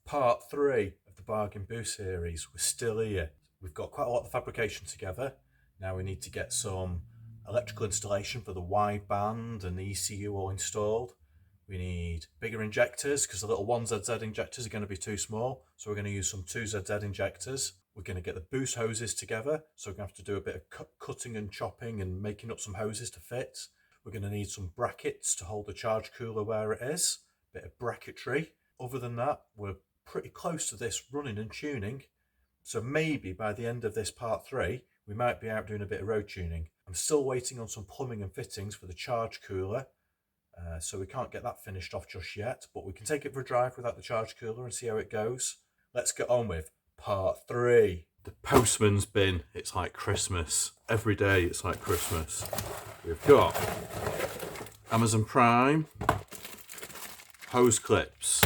Part 3 of the Bargain Boost series. We're still here. We've got quite a lot of fabrication together. Now we need to get some electrical installation for the wideband and the ECU all installed. We need bigger injectors because the little 1ZZ injectors are going to be too small. So we're going to use some 2ZZ injectors. We're going to get the boost hoses together. So we're going to have to do a bit of cutting and chopping and making up some hoses to fit. We're going to need some brackets to hold the charge cooler where it is. A bit of bracketry. Other than that, we're pretty close to this running and tuning. So maybe by the end of this part 3, we might be out doing a bit of road tuning. I'm still waiting on some plumbing and fittings for the charge cooler. So we can't get that finished off just yet, but we can take it for a drive without the charge cooler and see how it goes. Let's get on with part 3. The postman's bin. It's like Christmas. Every day it's like Christmas. We've got Amazon Prime hose clips.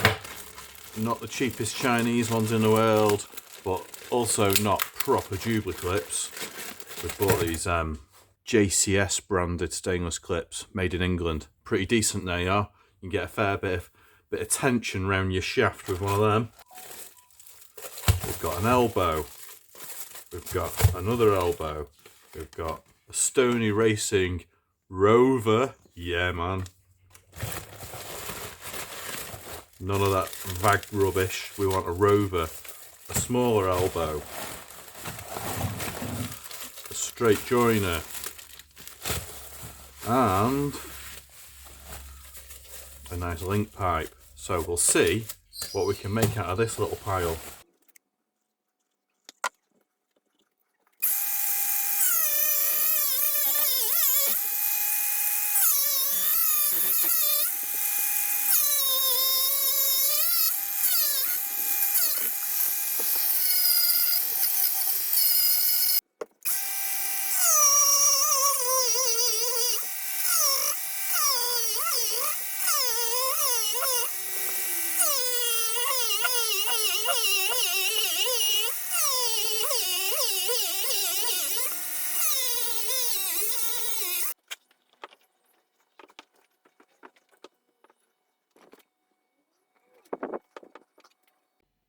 Not the cheapest Chinese ones in the world, but also not proper Jubilee clips. We've bought these JCS branded stainless clips made in England. Pretty decent they are. You can get a fair bit of tension around your shaft with one of them. We've got an elbow. We've got another elbow. We've got a Stony Racing Rover. Yeah, man. None of that VAG rubbish. We want a Rover. A smaller elbow. A straight joiner. And a nice link pipe. So we'll see what we can make out of this little pile.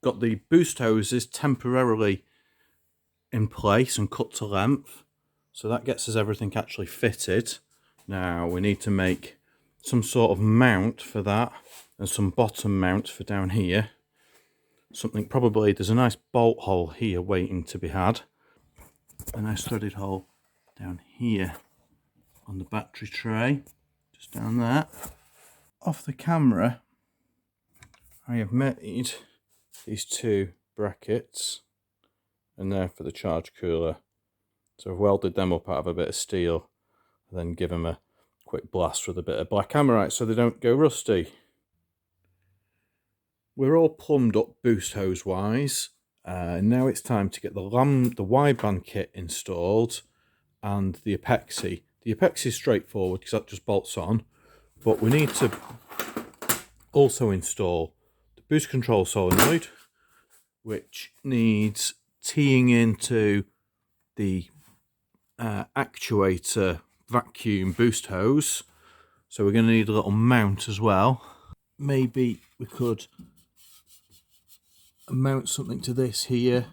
Got the boost hoses temporarily in place and cut to length. So that gets us everything actually fitted. Now we need to make some sort of mount for that and some bottom mount for down here. Something probably, there's a nice bolt hole here waiting to be had. A nice threaded hole down here on the battery tray, just down there. Off the camera, I have made these two brackets and they're for the charge cooler. So I've welded them up out of a bit of steel and then give them a quick blast with a bit of black hammerite so they don't go rusty. We're all plumbed up boost hose wise. Now it's time to get the wideband kit installed and the Apexi. The Apexi is straightforward because that just bolts on, but we need to also install boost control solenoid, which needs teeing into the actuator vacuum boost hose. So we're going to need a little mount as well. Maybe we could mount something to this here.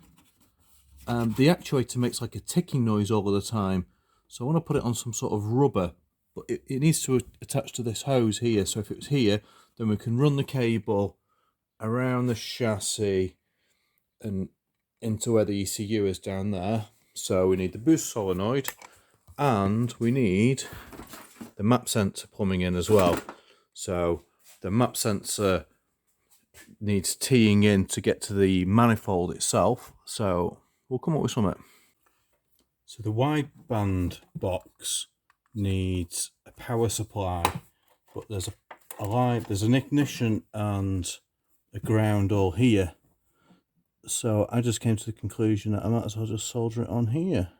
The actuator makes like a ticking noise all the time, so I want to put it on some sort of rubber, but it needs to attach to this hose here. So if it was here, then we can run the cable around the chassis and into where the ECU is down there. So we need the boost solenoid and we need the map sensor plumbing in as well. So the map sensor needs teeing in to get to the manifold itself. So we'll come up with something. So the wideband box needs a power supply, but there's a line, there's an ignition and a ground all here. So I just came to the conclusion that I might as well just solder it on here.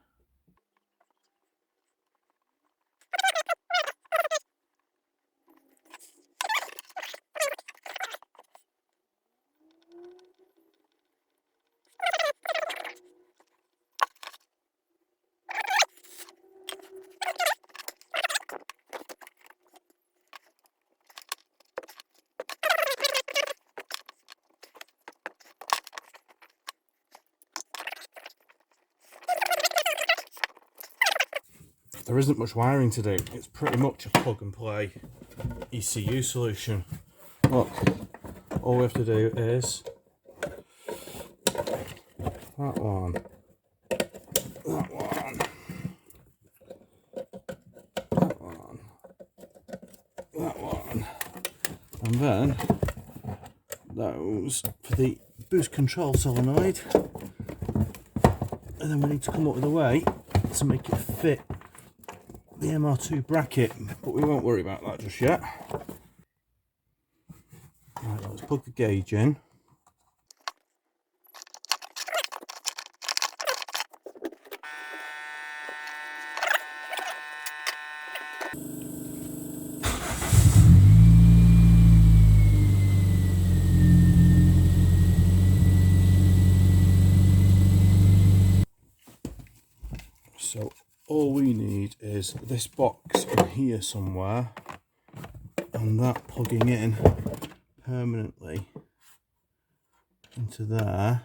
there isn't much wiring to do. It's pretty much a plug and play ECU solution. Look, all we have to do is that one, that one, that one, that one, and then those for the boost control solenoid. And then we need to come up with a way to make it fit the MR2 bracket, but we won't worry about that just yet. Right, let's plug the gauge in. So all we need is this box in here somewhere, and that plugging in permanently into there.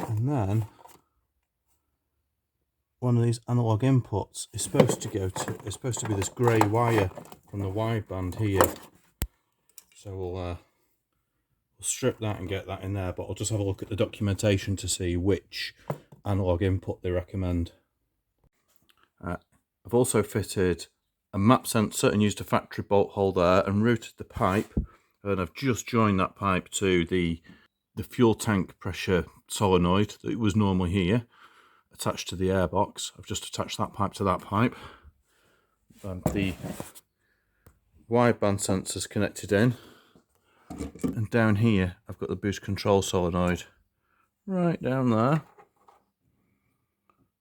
And then one of these analog inputs is supposed to be this grey wire from the wideband here. So we'll strip that and get that in there, but I'll just have a look at the documentation to see which analog input they recommend. I've also fitted a map sensor and used a factory bolt hole there and routed the pipe, and I've just joined that pipe to the fuel tank pressure solenoid that was normally here, attached to the airbox. I've just attached that pipe to that pipe. And the wideband sensor's connected in. And down here, I've got the boost control solenoid right down there.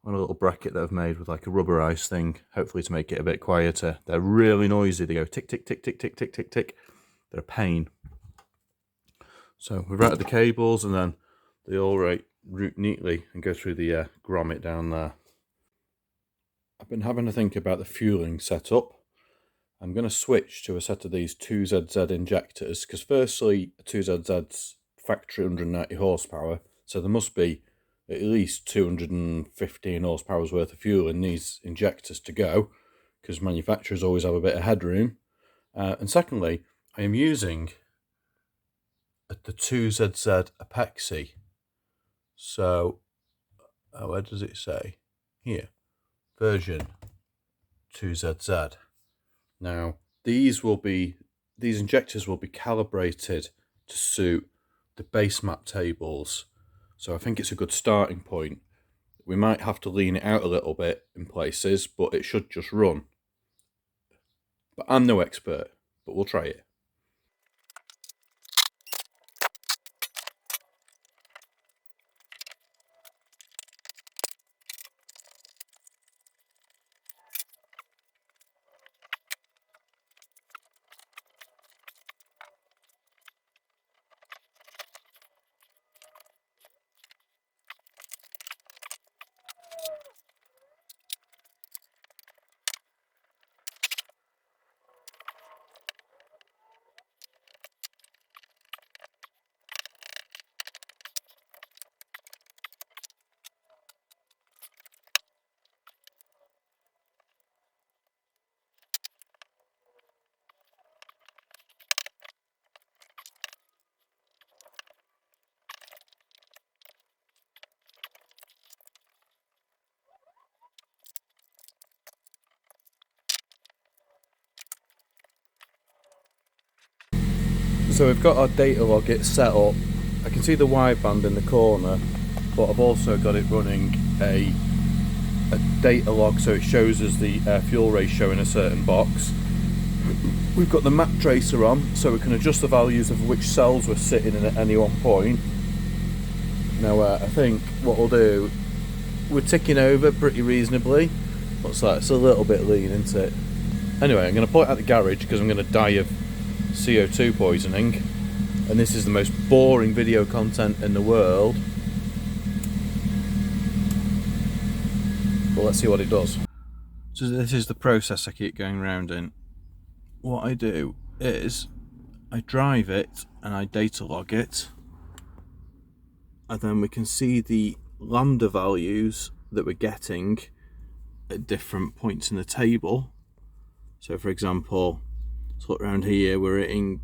On a little bracket that I've made with like a rubberized thing, hopefully to make it a bit quieter. They're really noisy. They go tick, tick, tick, tick, tick, tick, tick, tick. They're a pain. So we've routed the cables, and then they all route neatly and go through the grommet down there. I've been having to think about the fueling setup. I'm going to switch to a set of these 2ZZ injectors, because firstly, a 2ZZ's factory 190 horsepower, so there must be at least 215 horsepower's worth of fuel in these injectors to go, because manufacturers always have a bit of headroom. And secondly, I am using the 2ZZ Apexi. So, where does it say? Here, version 2ZZ. Now, these injectors will be calibrated to suit the base map tables. So I think it's a good starting point. We might have to lean it out a little bit in places, but it should just run. But I'm no expert, but we'll try it. So we've got our datalogit set up. I can see the wideband in the corner, but I've also got it running a data log, so it shows us the fuel ratio in a certain box. We've got the map tracer on, so we can adjust the values of which cells we're sitting in at any one point. Now I think what we'll do, we're ticking over pretty reasonably. What's that? It's a little bit lean, isn't it? Anyway, I'm going to pull it out the garage because I'm going to die of CO2 poisoning, and this is the most boring video content in the world, but let's see what it does. So this is the process I keep going round in. What I do is I drive it and I data log it, and then we can see the lambda values that we're getting at different points in the table. So for example, let's look around here, we're hitting,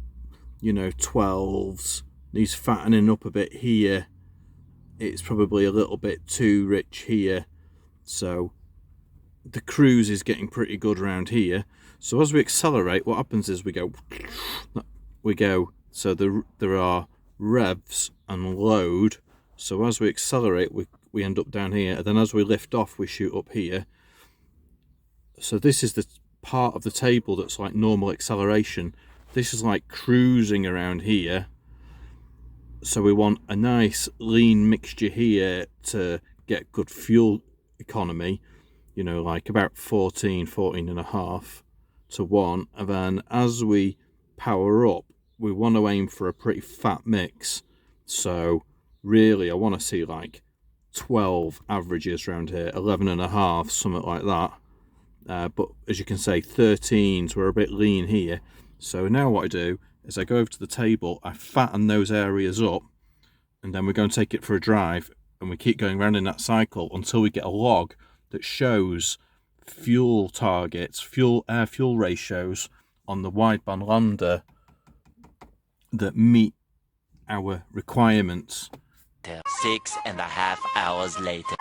you know, 12s. He's fattening up a bit here. It's probably a little bit too rich here. So the cruise is getting pretty good around here. So as we accelerate, what happens is we go, so there are revs and load. So as we accelerate, we end up down here. And then as we lift off, we shoot up here. So this is the part of the table that's like normal acceleration. This is like cruising around here. So we want a nice lean mixture here to get good fuel economy, you know, like about 14 and a half to 1. And then as we power up, we want to aim for a pretty fat mix. So really I want to see like 12 averages around here, 11 and a half, something like that. But as you can say, 13s, we're a bit lean here. So now what I do is I go over to the table, I fatten those areas up, and then we're going to take it for a drive, and we keep going around in that cycle until we get a log that shows fuel targets, air fuel ratios on the wideband lander that meet our requirements. 6.5 hours later.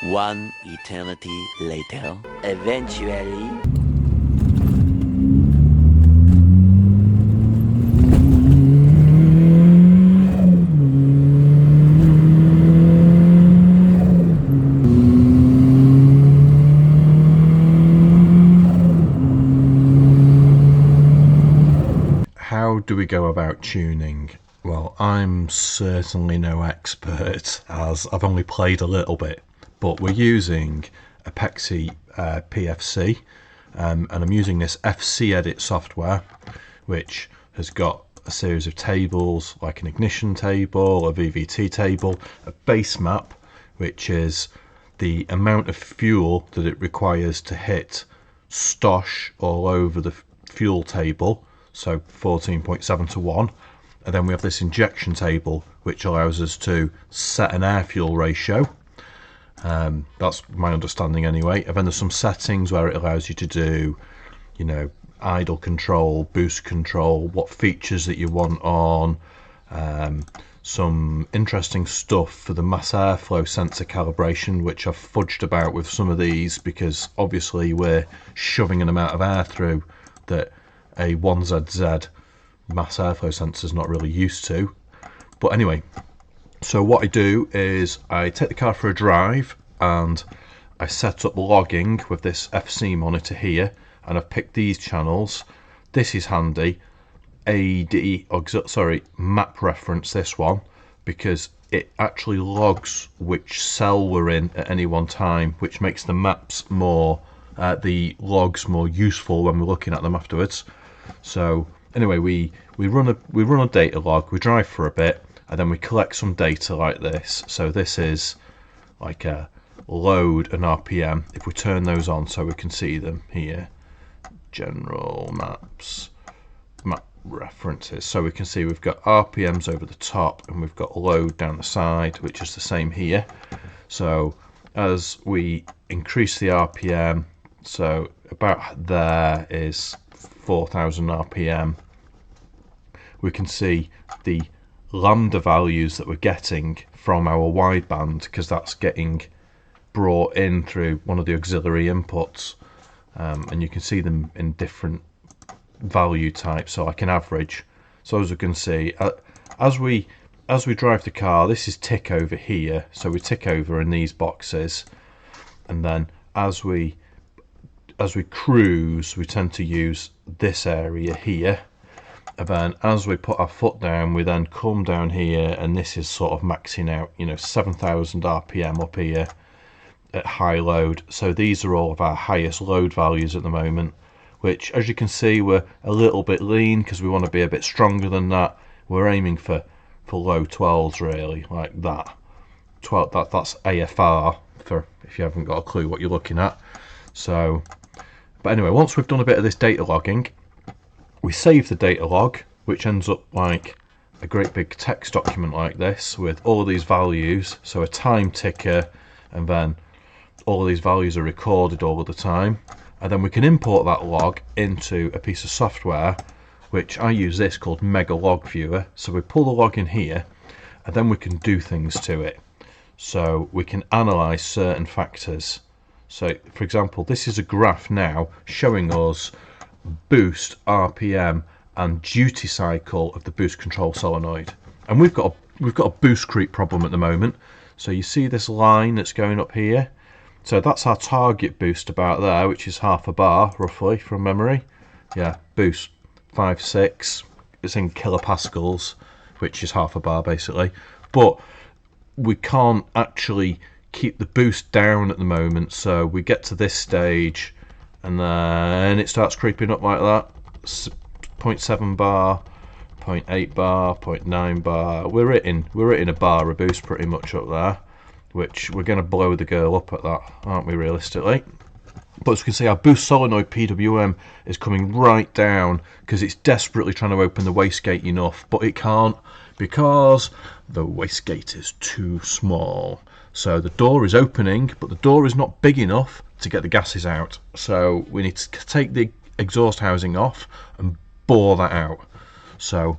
One eternity later, eventually. How do we go about tuning? Well, I'm certainly no expert, as I've only played a little bit, but we're using Apexi PFC, and I'm using this FC edit software, which has got a series of tables, like an ignition table, a VVT table, a base map, which is the amount of fuel that it requires to hit stosh all over the fuel table, so 14.7 to 1. And then we have this injection table, which allows us to set an air fuel ratio. That's my understanding anyway. And then there's some settings where it allows you to do, you know, idle control, boost control, what features that you want on, some interesting stuff for the mass airflow sensor calibration, which I've fudged about with some of these because obviously we're shoving an amount of air through that a 1ZZ mass airflow sensor is not really used to. But anyway, so what I do is I take the car for a drive and I set up logging with this FC monitor here, and I've picked these channels. This is handy, map reference, this one, because it actually logs which cell we're in at any one time, which makes the maps more, the logs more useful when we're looking at them afterwards. So anyway, we run a data log, we drive for a bit, and then we collect some data like this. So this is like a load and RPM. If we turn those on so we can see them here, general maps, map references, so we can see we've got RPMs over the top and we've got load down the side, which is the same here. So as we increase the RPM, so about there is 4,000 RPM, we can see the lambda values that we're getting from our wideband, because that's getting brought in through one of the auxiliary inputs, and you can see them in different value types, so like an average. So as you can see, as we drive the car, this is tick over here, so we tick over in these boxes, and then as we cruise, we tend to use this area here, And then as we put our foot down, we then come down here, and this is sort of maxing out, you know, 7,000 RPM up here at high load. So these are all of our highest load values at the moment, which, as you can see, we're a little bit lean because we want to be a bit stronger than that. We're aiming for low 12s, really, like that. 12, that's AFR, for if you haven't got a clue what you're looking at. So, but anyway, once we've done a bit of this data logging, we save the data log, which ends up like a great big text document like this with all of these values, so a time ticker, and then all of these values are recorded all of the time. And then we can import that log into a piece of software, which I use this called Mega Log Viewer. So we pull the log in here, and then we can do things to it. So we can analyze certain factors. So for example, this is a graph now showing us boost, RPM, and duty cycle of the boost control solenoid. And we've got a boost creep problem at the moment. So you see this line that's going up here. So that's our target boost about there, which is half a bar roughly from memory. Yeah, boost 5.6. It's in kilopascals, which is half a bar basically. But we can't actually keep the boost down at the moment, so we get to this stage and then it starts creeping up like that. 0.7 bar, 0.8 bar, 0.9 bar. We're hitting a bar of boost pretty much up there, which we're going to blow the girl up at that, aren't we, realistically? But as you can see, our boost solenoid PWM is coming right down because it's desperately trying to open the wastegate enough, but it can't because the wastegate is too small. So the door is opening, but the door is not big enough to get the gases out. So we need to take the exhaust housing off and bore that out. So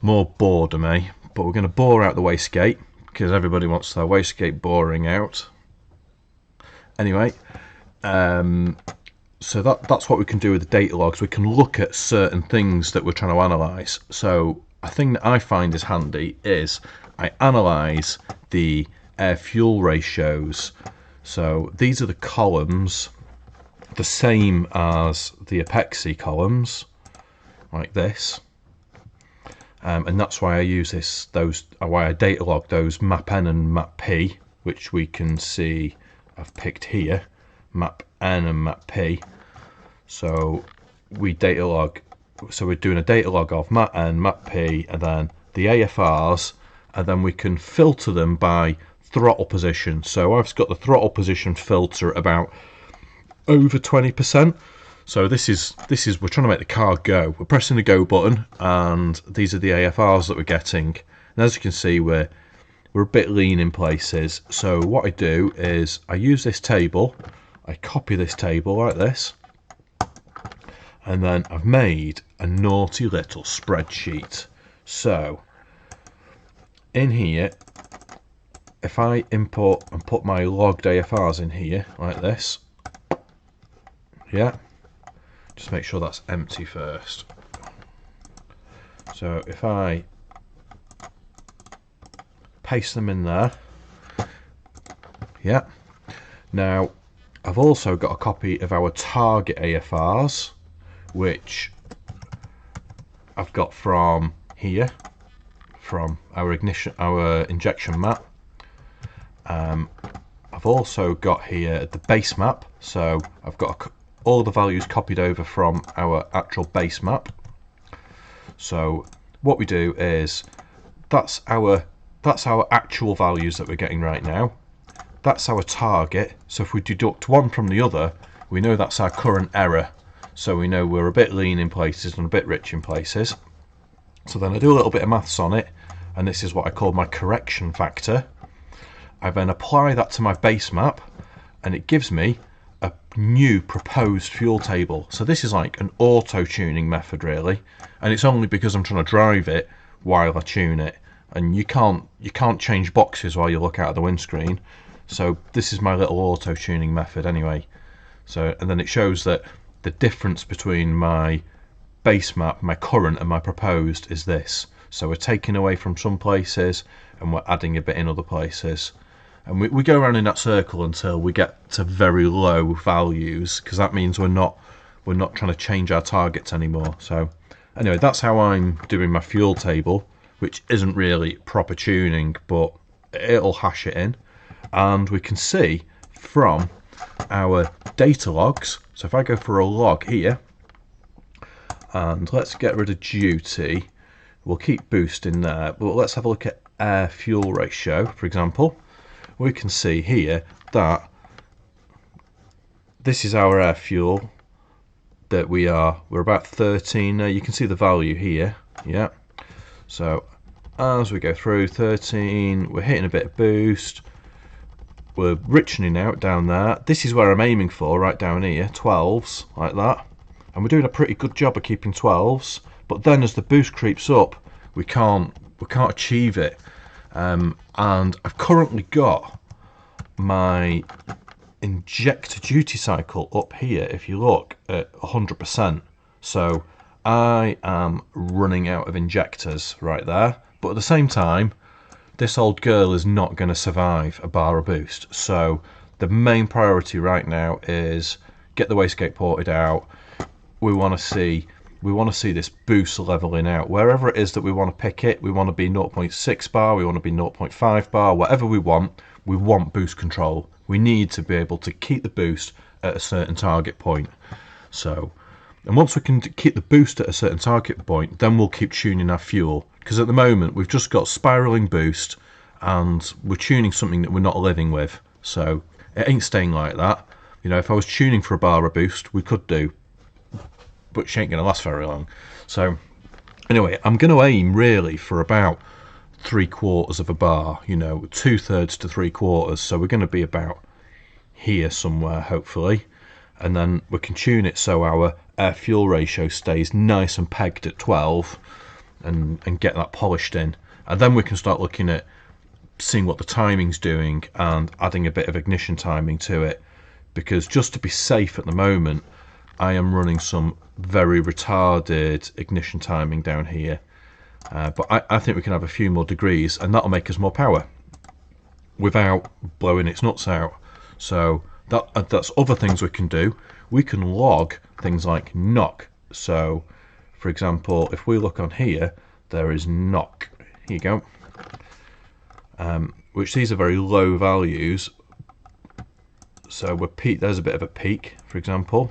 more boredom, eh? But we're going to bore out the wastegate because everybody wants their wastegate boring out. Anyway, so that's what we can do with the data logs. We can look at certain things that we're trying to analyze. So a thing that I find is handy is I analyze the air fuel ratios. So these are the columns, the same as the Apexi columns, like this. And that's why I use why I data log those MapN and MapP, which we can see I've picked here, MapN and MapP. So we're doing a data log of MapN, MapP, and then the AFRs, and then we can filter them by throttle position. So I've got the throttle position filter about over 20%. So this is we're trying to make the car go. We're pressing the go button, and these are the AFRs that we're getting. And as you can see, we're a bit lean in places. So what I do is I use this table, I copy this table like this, and then I've made a naughty little spreadsheet. So in here, if I import and put my logged AFRs in here like this, yeah, just make sure that's empty first. So if I paste them in there, yeah. Now I've also got a copy of our target AFRs, which I've got from here, from our injection map. I've also got here the base map, so I've got all the values copied over from our actual base map. So what we do is that's our actual values that we're getting right now. That's our target. So if we deduct one from the other, we know that's our current error. So we know we're a bit lean in places and a bit rich in places. So then I do a little bit of maths on it, and this is what I call my correction factor. I then apply that to my base map, and it gives me a new proposed fuel table. So this is like an auto tuning method really, and it's only because I'm trying to drive it while I tune it, and you can't change boxes while you look out of the windscreen. So this is my little auto tuning method anyway. So, and then it shows that the difference between my base map, my current, and my proposed is this. So we're taking away from some places and we're adding a bit in other places. And we go around in that circle until we get to very low values, because that means we're not trying to change our targets anymore. So Anyway, that's how I'm doing my fuel table, which isn't really proper tuning, but it'll hash it in. And we can see from our data logs, so if I go for a log here, and let's get rid of duty, we'll keep boost in there, but let's have a look at air fuel ratio, for example. We can see here that this is our air fuel that we're about 13 now. You can see the value here, yeah. So as we go through 13, we're hitting a bit of boost, we're richening out down there. This is where I'm aiming for, right down here, 12s like that, and we're doing a pretty good job of keeping 12s. But then as the boost creeps up, we can't achieve it. And I've currently got my injector duty cycle up here, if you look, at 100%. So I am running out of injectors right there. But at the same time, this old girl is not going to survive a bar of boost. So the main priority right now is get the wastegate ported out. We want to see this boost leveling out. Wherever it is that we want to pick it, we want to be 0.6 bar, we want to be 0.5 bar, whatever we want boost control. We need to be able to keep the boost at a certain target point. So, and once we can keep the boost at a certain target point, then we'll keep tuning our fuel. Because at the moment, we've just got spiraling boost, and we're tuning something that we're not living with. So, it ain't staying like that. You know, if I was tuning for a bar of boost, we could do, but she ain't going to last very long. So anyway, I'm going to aim really for about 3/4 of a bar, you know, 2/3 to 3/4. So we're going to be about here somewhere, hopefully. And then we can tune it so our air fuel ratio stays nice and pegged at 12 and get that polished in. And then we can start looking at seeing what the timing's doing and adding a bit of ignition timing to it. Because just to be safe at the moment, I am running some very retarded ignition timing down here. But I think we can have a few more degrees, and that'll make us more power without blowing its nuts out. So that's other things we can do. We can log things like knock. So, for example, if we look on here, there is knock. Here you go. Which these are very low values. So there's a bit of a peak, for example.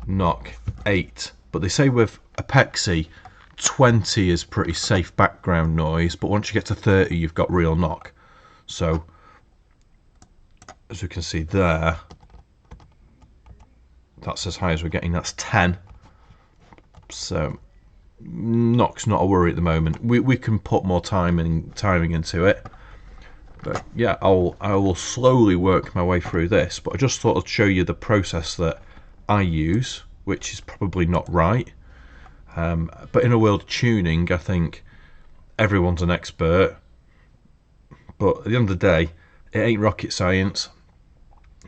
Knock 8, but they say with Apexi 20 is pretty safe background noise, but once you get to 30 you've got real knock. So as we can see there, that's as high as we're getting. That's 10. So knock's not a worry at the moment. We can put more timing into it, but yeah, I will slowly work my way through this. But I just thought I'd show you the process that I use, which is probably not right, but in a world of tuning, I think everyone's an expert. But at the end of the day, it ain't rocket science.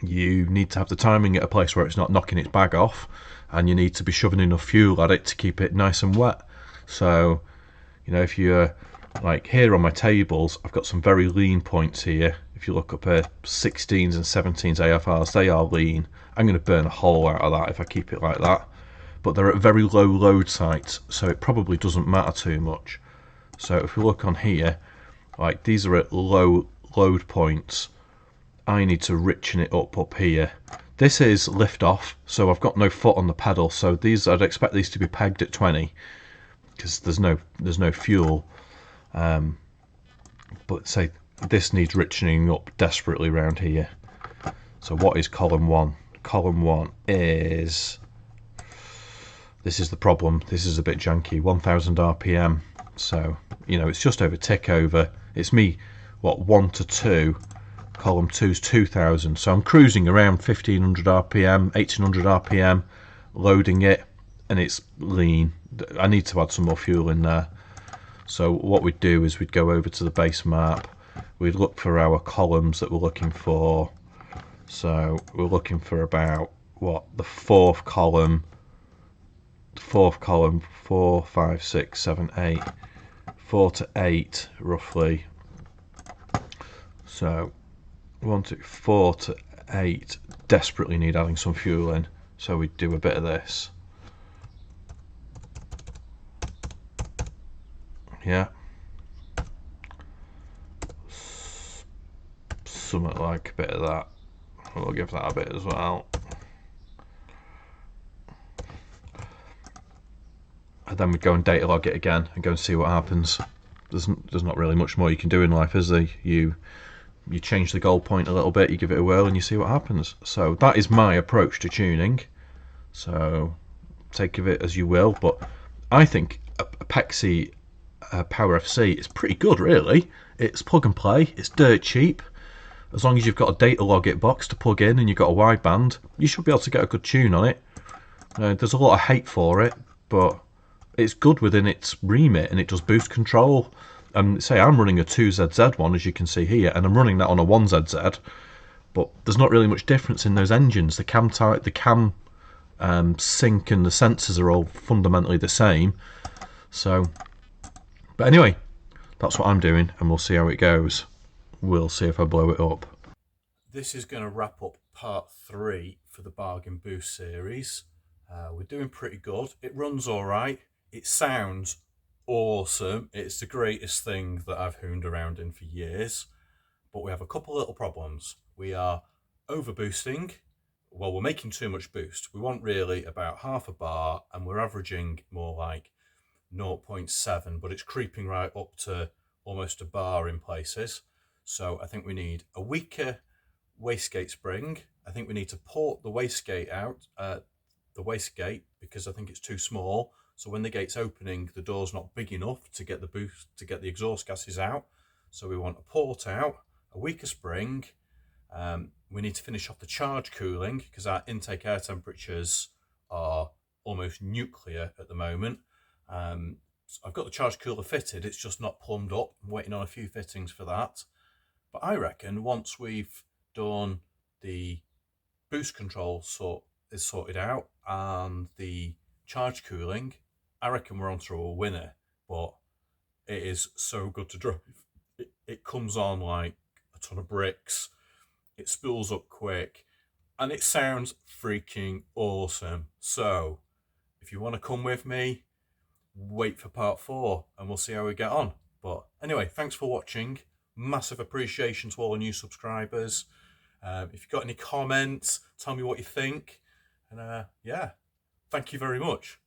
You need to have the timing at a place where it's not knocking its bag off, and you need to be shoving enough fuel at it to keep it nice and wet. So, you know, if you're like here on my tables, I've got some very lean points here. If you look up here, 16s and 17s AFRs, they are lean. I'm going to burn a hole out of that if I keep it like that. But they're at very low load sites, so it probably doesn't matter too much. So if we look on here, like these are at low load points. I need to richen it up here. This is lift off, so I've got no foot on the pedal. So these, I'd expect these to be pegged at 20 because there's no fuel. But say this needs richening up desperately around here. So what is column 1? Column 1 is, this is the problem, this is a bit janky, 1000 RPM. So, you know, it's just over tick over. It's me, what, 1 to 2. Column 2 is 2000. So I'm cruising around 1500 RPM, 1800 RPM, loading it, and it's lean. I need to add some more fuel in there. So what we'd do is we'd go over to the base map, we'd look for our columns that we're looking for. So we're looking for about, what, the fourth column, 4, 5, 6, 7, 8, 4 to 8 roughly. So 1, 2, 4 to 8 desperately need adding some fuel in. So we do a bit of this. Yeah. Something like a bit of that. We'll give that a bit as well. And then we go and data log it again and go and see what happens. There's not really much more you can do in life, is there? You change the goal point a little bit, you give it a whirl, and you see what happens. So that is my approach to tuning. So take of it as you will, but I think Apexi Power FC is pretty good, really. It's plug and play. It's dirt cheap. As long as you've got a Datalogit box to plug in and you've got a wideband, you should be able to get a good tune on it. There's a lot of hate for it, but it's good within its remit, and it does boost control. Say I'm running a 2ZZ one, as you can see here, and I'm running that on a 1ZZ, but there's not really much difference in those engines. The cam type, the cam sync and the sensors are all fundamentally the same. So, but anyway, that's what I'm doing, and we'll see how it goes. We'll see if I blow it up. This is going to wrap up part 3 for the Bargain Boost series. We're doing pretty good. It runs all right. It sounds awesome. It's the greatest thing that I've hooned around in for years. But we have a couple little problems. We are over boosting. Well, we're making too much boost. We want really about half a bar, and we're averaging more like 0.7, but it's creeping right up to almost a bar in places. So I think we need a weaker wastegate spring. I think we need to port the wastegate out, because I think it's too small. So when the gate's opening, the door's not big enough to get the boost, to get the exhaust gases out. So we want a port out, a weaker spring. We need to finish off the charge cooling, because our intake air temperatures are almost nuclear at the moment. So I've got the charge cooler fitted, it's just not plumbed up. I'm waiting on a few fittings for that. But I reckon once we've done the boost control is sorted out and the charge cooling, I reckon we're on to a winner. But it is so good to drive. It comes on like a ton of bricks. It spools up quick, and it sounds freaking awesome. So if you want to come with me, wait for part 4 and we'll see how we get on. But anyway, thanks for watching. Massive appreciation to all the new subscribers. If you've got any comments, tell me what you think. And yeah, thank you very much.